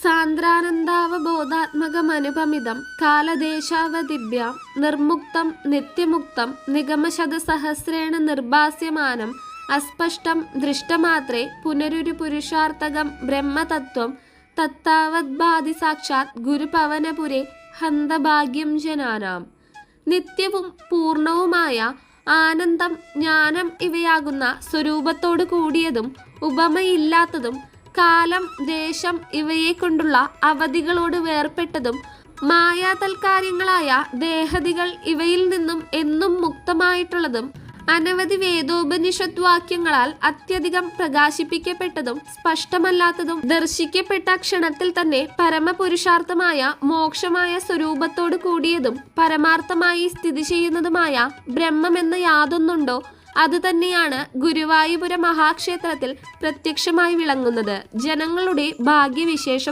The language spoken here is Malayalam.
സാന്ദ്രാനന്ദാവബോധാത്മകമനുപമിതം കാലദേശാവധിഭ്യാം നിർമുക്തം നിത്യമുക്തം നിഗമശതസഹസ്രേണ നിർഭാസ്യമാനം അസ്പഷ്ടം ദൃഷ്ടമാത്രേ പുനരുരു പുരുഷാർത്ഥകം ബ്രഹ്മതത്വം തത്താവദ്ഭാതി സാക്ഷാത് ഗുരുപവനപുരേ ഹന്തഭാഗ്യം ജനാനാം. നിത്യവും പൂർണവുമായ ആനന്ദം, ജ്ഞാനം ഇവയാകുന്ന സ്വരൂപത്തോടു കൂടിയതും ഉപമയില്ലാത്തതും കാലം, ദേശം ഇവയെ കൊണ്ടുള്ള അവധികളോട് വേർപെട്ടതും മായാതൽക്കാര്യങ്ങളായ ദേഹതികൾ ഇവയിൽ നിന്നും എന്നും മുക്തമായിട്ടുള്ളതും അനവധി വേദോപനിഷത് വാക്യങ്ങളാൽ അത്യധികം പ്രകാശിപ്പിക്കപ്പെട്ടതും സ്പഷ്ടമല്ലാത്തതും ദർശിക്കപ്പെട്ട ക്ഷണത്തിൽ തന്നെ പരമപുരുഷാർത്ഥമായ മോക്ഷമായ സ്വരൂപത്തോടു കൂടിയതും പരമാർത്ഥമായി സ്ഥിതി ചെയ്യുന്നതുമായ ബ്രഹ്മമെന്ന യാതൊന്നുണ്ടോ അത് തന്നെയാണ് ഗുരുവായൂപുര മഹാക്ഷേത്രത്തിൽ പ്രത്യക്ഷമായി വിളങ്ങുന്നത്. ജനങ്ങളുടെ ഭാഗ്യവിശേഷം